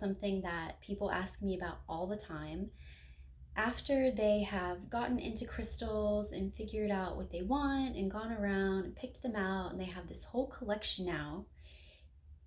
something that people ask me about all the time. After they have gotten into crystals and figured out what they want and gone around and picked them out, and they have this whole collection now,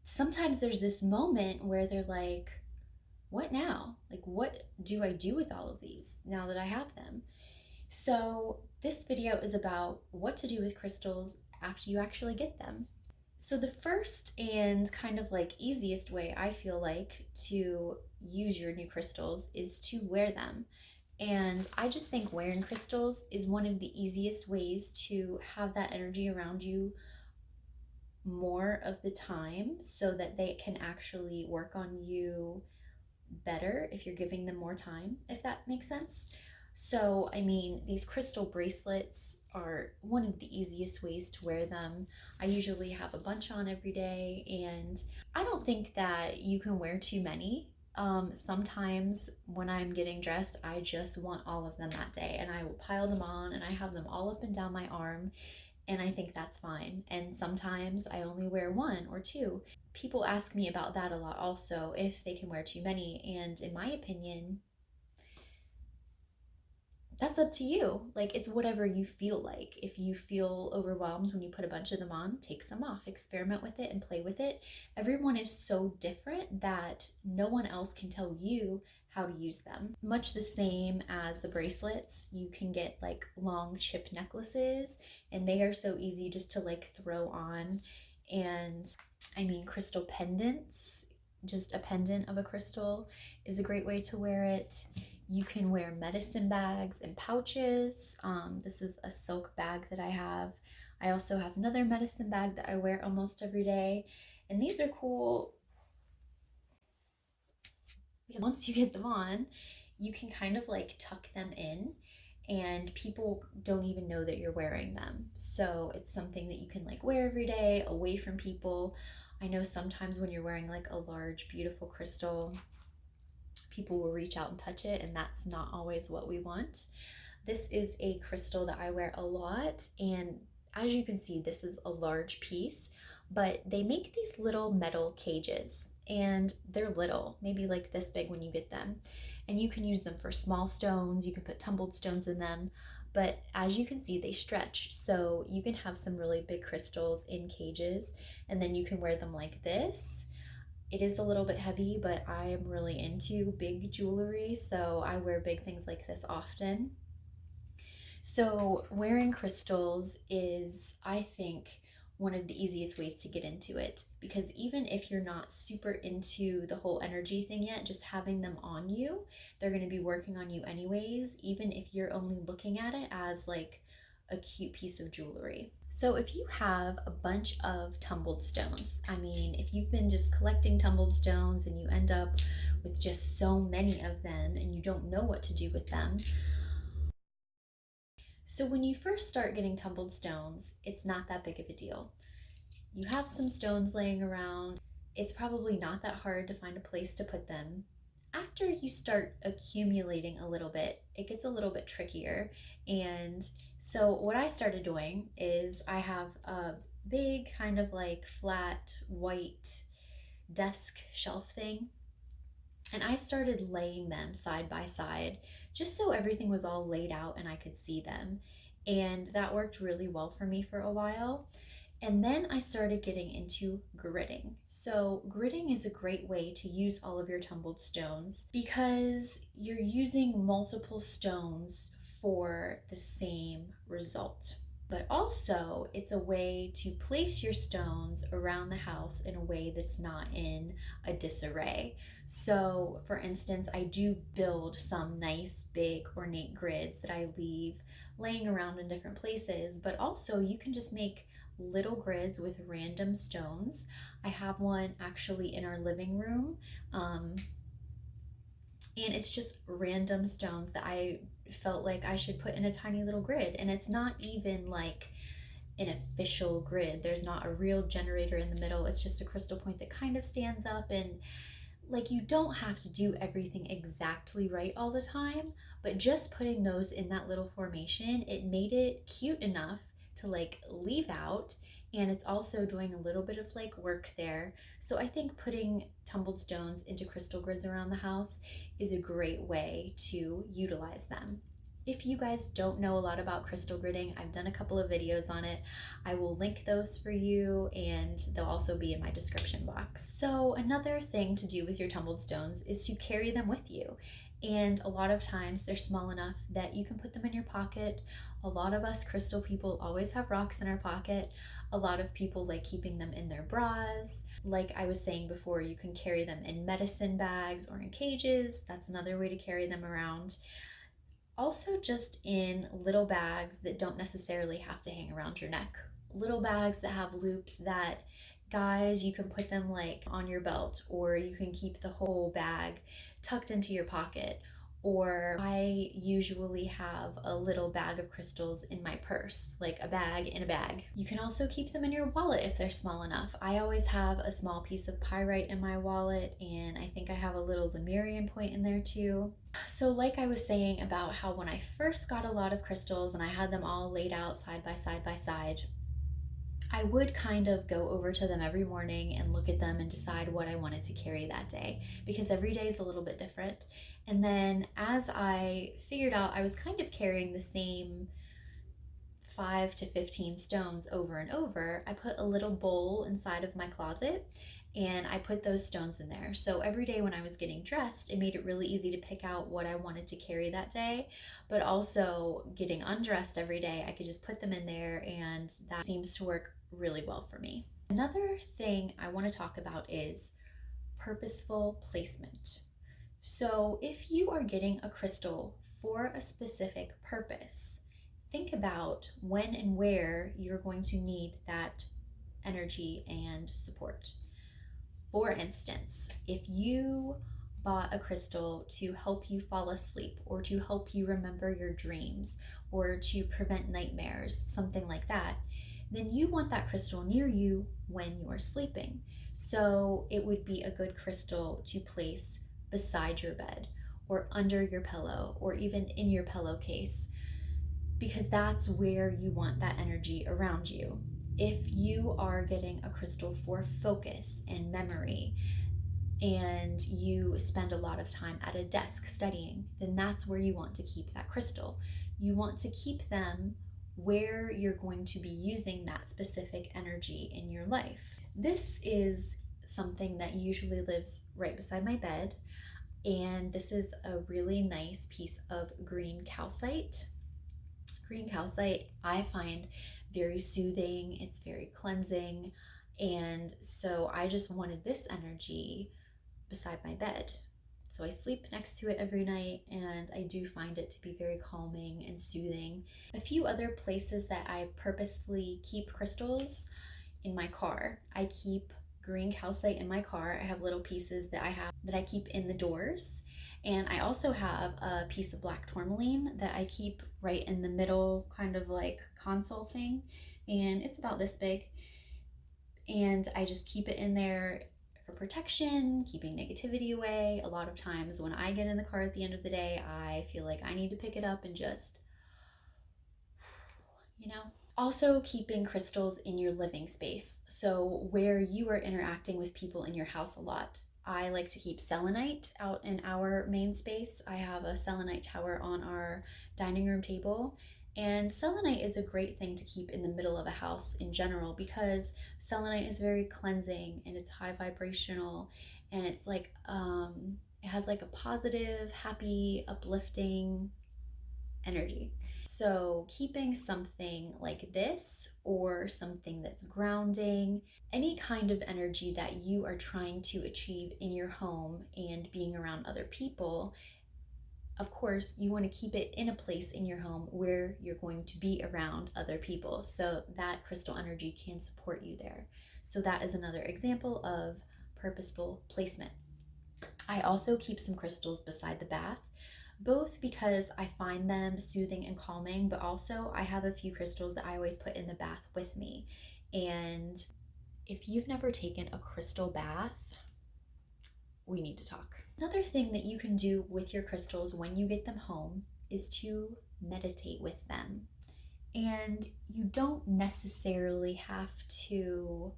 sometimes there's this moment where they're like, what now? Like, what do I do with all of these now that I have them? So, this video is about what to do with crystals after you actually get them. So, the first and kind of like easiest way I feel like to use your new crystals is to wear them. And I just think wearing crystals is one of the easiest ways to have that energy around you more of the time so that they can actually work on you better if you're giving them more time, if that makes sense. So, I mean, these crystal bracelets are one of the easiest ways to wear them. I usually have a bunch on every day, and I don't think that you can wear too many. Sometimes when I'm getting dressed, I just want all of them that day, and I will pile them on, and I have them all up and down my arm, and I think that's fine. And sometimes I only wear one or two. People ask me about that a lot also, if they can wear too many. And in my opinion, that's up to you. Like, it's whatever you feel like. If you feel overwhelmed when you put a bunch of them on, take some off, experiment with it and play with it. Everyone is so different that no one else can tell you how to use them. Much the same as the bracelets, you can get like long chip necklaces, and they are so easy just to like throw on. And I mean, crystal pendants, just a pendant of a crystal is a great way to wear it. You can wear medicine bags and pouches. This is a silk bag that I have. I also have another medicine bag that I wear almost every day. And these are cool because once you get them on, you can kind of like tuck them in, and people don't even know that you're wearing them. So it's something that you can like wear every day away from people. I know sometimes when you're wearing like a large, beautiful crystal, people will reach out and touch it, and that's not always what we want. This is a crystal that I wear a lot, and as you can see, this is a large piece, but they make these little metal cages, and they're little, maybe like this big when you get them. And you can use them for small stones, you can put tumbled stones in them, but as you can see, they stretch. So you can have some really big crystals in cages, and then you can wear them like this. It is a little bit heavy, but I am really into big jewelry, so I wear big things like this often. So wearing crystals is, I think, one of the easiest ways to get into it, because even if you're not super into the whole energy thing yet, just having them on you, they're going to be working on you anyways, even if you're only looking at it as like a cute piece of jewelry. So if you have a bunch of tumbled stones, I mean, if you've been just collecting tumbled stones and you end up with just so many of them and you don't know what to do with them. So when you first start getting tumbled stones, it's not that big of a deal. You have some stones laying around. It's probably not that hard to find a place to put them. After you start accumulating a little bit, it gets a little bit trickier. And so what I started doing is I have a big kind of like flat white desk shelf thing, and I started laying them side by side just so everything was all laid out and I could see them. And that worked really well for me for a while. And then I started getting into gridding. So gridding is a great way to use all of your tumbled stones because you're using multiple stones for the same result. But also, it's a way to place your stones around the house in a way that's not in a disarray. So, for instance, I do build some nice, big, ornate grids that I leave laying around in different places, but also you can just make little grids with random stones. I have one actually in our living room, and it's just random stones that I felt like I should put in a tiny little grid. And it's not even like an official grid. There's not a real generator in the middle. It's just a crystal point that kind of stands up, and like you don't have to do everything exactly right all the time, but just putting those in that little formation, it made it cute enough to like leave out, and it's also doing a little bit of like work there. So I think putting tumbled stones into crystal grids around the house is a great way to utilize them. If you guys don't know a lot about crystal gridding, I've done a couple of videos on it. I will link those for you, and they'll also be in my description box. So another thing to do with your tumbled stones is to carry them with you. And a lot of times they're small enough that you can put them in your pocket. A lot of us crystal people always have rocks in our pocket. A lot of people like keeping them in their bras. Like I was saying before, you can carry them in medicine bags or in cages. That's another way to carry them around. Also, just in little bags that don't necessarily have to hang around your neck. Little bags that have loops that, guys, you can put them like on your belt, or you can keep the whole bag tucked into your pocket. Or I usually have a little bag of crystals in my purse, like a bag in a bag. You can also keep them in your wallet if they're small enough. I always have a small piece of pyrite in my wallet, and I think I have a little Lemurian point in there too. So like I was saying about how when I first got a lot of crystals and I had them all laid out side by side by side, I would kind of go over to them every morning and look at them and decide what I wanted to carry that day, because every day is a little bit different. And then as I figured out I was kind of carrying the same 5 to 15 stones over and over, I put a little bowl inside of my closet and I put those stones in there. So every day when I was getting dressed, it made it really easy to pick out what I wanted to carry that day. But also getting undressed every day, I could just put them in there, and that seems to work really well for me. Another thing I want to talk about is purposeful placement. So if you are getting a crystal for a specific purpose, think about when and where you're going to need that energy and support. For instance, if you bought a crystal to help you fall asleep, or to help you remember your dreams, or to prevent nightmares, something like that, then you want that crystal near you when you're sleeping. So it would be a good crystal to place beside your bed, or under your pillow, or even in your pillowcase, because that's where you want that energy around you. If you are getting a crystal for focus and memory, and you spend a lot of time at a desk studying, then that's where you want to keep that crystal. You want to keep them where you're going to be using that specific energy in your life. This is something that usually lives right beside my bed, and this is a really nice piece of green calcite. Green calcite I find very soothing, it's very cleansing, and so I just wanted this energy beside my bed. So I sleep next to it every night, and I do find it to be very calming and soothing. A few other places that I purposefully keep crystals: in my car. I keep green calcite in my car. I have little pieces that I keep in the doors. And I also have a piece of black tourmaline that I keep right in the middle, kind of like console thing. And it's about this big. And I just keep it in there for protection, keeping negativity away. A lot of times when I get in the car at the end of the day, I feel like I need to pick it up and just, you know. Also, keeping crystals in your living space. So where you are interacting with people in your house a lot. I like to keep selenite out in our main space. I have a selenite tower on our dining room table. And selenite is a great thing to keep in the middle of a house in general, because selenite is very cleansing and it's high vibrational, and it's like it has like a positive, happy, uplifting energy. So keeping something like this, or something that's grounding, any kind of energy that you are trying to achieve in your home and being around other people, of course, you want to keep it in a place in your home where you're going to be around other people, so that crystal energy can support you there. So that is another example of purposeful placement. I also keep some crystals beside the bath, both because I find them soothing and calming, but also I have a few crystals that I always put in the bath with me. And if you've never taken a crystal bath, we need to talk. Another thing that you can do with your crystals when you get them home is to meditate with them. And you don't necessarily have to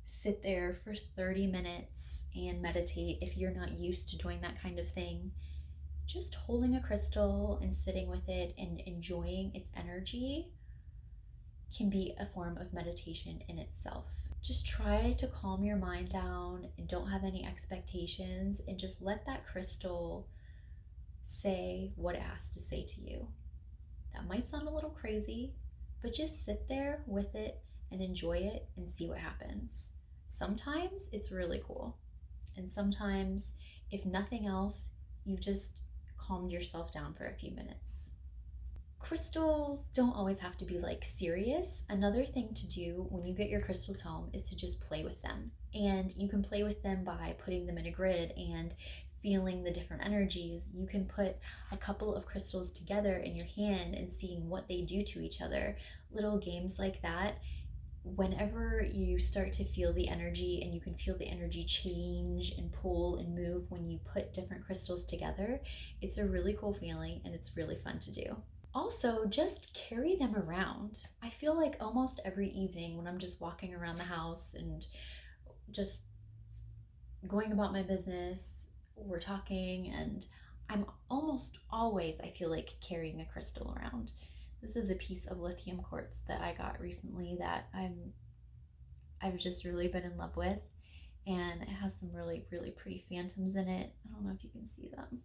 sit there for 30 minutes and meditate if you're not used to doing that kind of thing. Just holding a crystal and sitting with it and enjoying its energy can be a form of meditation in itself. Just try to calm your mind down and don't have any expectations, and just let that crystal say what it has to say to you. That might sound a little crazy, but just sit there with it and enjoy it and see what happens. Sometimes it's really cool. And sometimes, if nothing else, you've just calmed yourself down for a few minutes. Crystals don't always have to be like serious. Another thing to do when you get your crystals home is to just play with them. And you can play with them by putting them in a grid and feeling the different energies. You can put a couple of crystals together in your hand and seeing what they do to each other. Little games like that. Whenever you start to feel the energy, and you can feel the energy change and pull and move when you put different crystals together, it's a really cool feeling and it's really fun to do. Also, just carry them around. I feel like almost every evening when I'm just walking around the house and just going about my business, we're talking, and I'm almost always, I feel like, carrying a crystal around. This is a piece of lithium quartz that I got recently that I've just really been in love with, and it has some really, really pretty phantoms in it. I don't know if you can see them.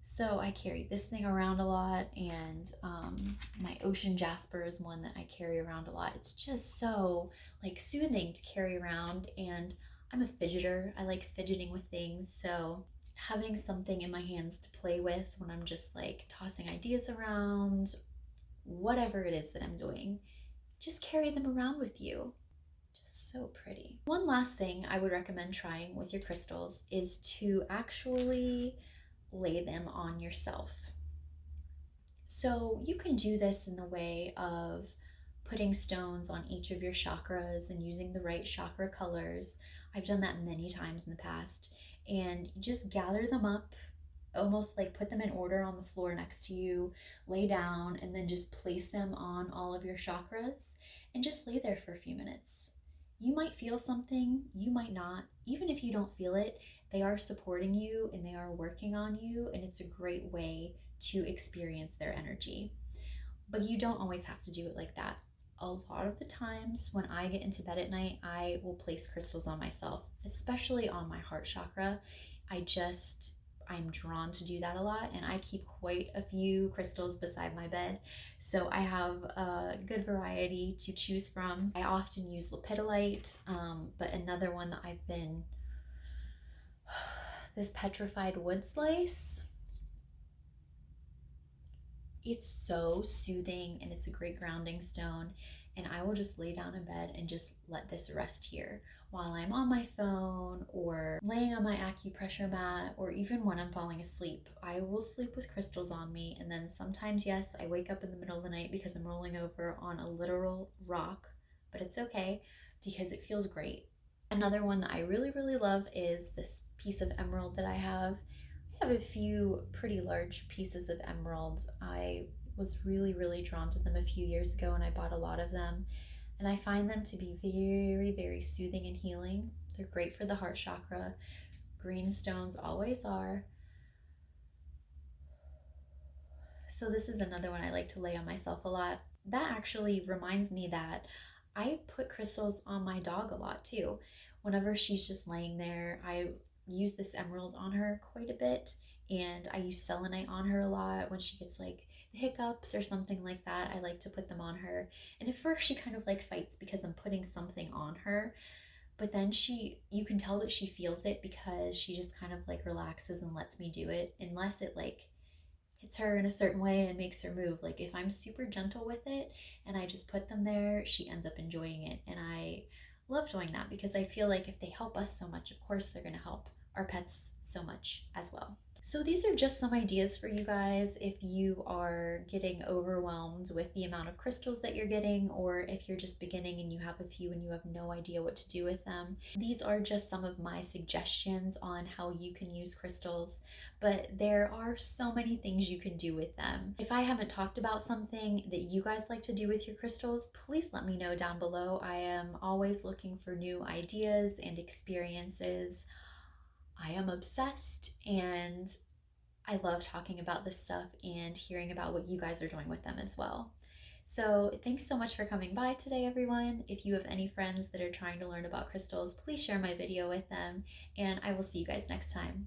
So I carry this thing around a lot, and my ocean jasper is one that I carry around a lot. It's just so like soothing to carry around, and I'm a fidgeter. I like fidgeting with things, so having something in my hands to play with when I'm just like tossing ideas around, whatever it is that I'm doing, just carry them around with you. Just so pretty. One last thing I would recommend trying with your crystals is to actually lay them on yourself. So you can do this in the way of putting stones on each of your chakras and using the right chakra colors. I've done that many times in the past. And just gather them up, almost like put them in order on the floor next to you, lay down, and then just place them on all of your chakras and just lay there for a few minutes. You might feel something, you might not. Even if you don't feel it, they are supporting you and they are working on you, and it's a great way to experience their energy. But you don't always have to do it like that. A lot of the times when I get into bed at night, I will place crystals on myself, especially on my heart chakra. I'm drawn to do that a lot, and I keep quite a few crystals beside my bed. So I have a good variety to choose from. I often use lepidolite, but another one that I've been, this petrified wood slice. It's so soothing and it's a great grounding stone. And I will just lay down in bed and just let this rest here while I'm on my phone or laying on my acupressure mat, or even when I'm falling asleep. I will sleep with crystals on me, and then sometimes, yes, I wake up in the middle of the night because I'm rolling over on a literal rock, but it's okay because it feels great. Another one that I really, really love is this piece of emerald that I have. I have a few pretty large pieces of emeralds. I was really, really drawn to them a few years ago, and I bought a lot of them. And I find them to be very, very soothing and healing. They're great for the heart chakra. Green stones always are. So this is another one I like to lay on myself a lot. That actually reminds me that I put crystals on my dog a lot too. Whenever she's just laying there, I use this emerald on her quite a bit, and I use selenite on her a lot. When she gets like the hiccups or something like that, I like to put them on her. And at first she kind of like fights because I'm putting something on her, but then you can tell that she feels it because she just kind of like relaxes and lets me do it, unless it like hits her in a certain way and makes her move. Like if I'm super gentle with it and I just put them there, she ends up enjoying it. And I love doing that because I feel like if they help us so much, of course they're going to help our pets so much as well. So these are just some ideas for you guys if you are getting overwhelmed with the amount of crystals that you're getting, or if you're just beginning and you have a few and you have no idea what to do with them. These are just some of my suggestions on how you can use crystals, but there are so many things you can do with them. If I haven't talked about something that you guys like to do with your crystals, please let me know down below. I am always looking for new ideas and experiences. I am obsessed and I love talking about this stuff and hearing about what you guys are doing with them as well. So thanks so much for coming by today, everyone. If you have any friends that are trying to learn about crystals, please share my video with them, and I will see you guys next time.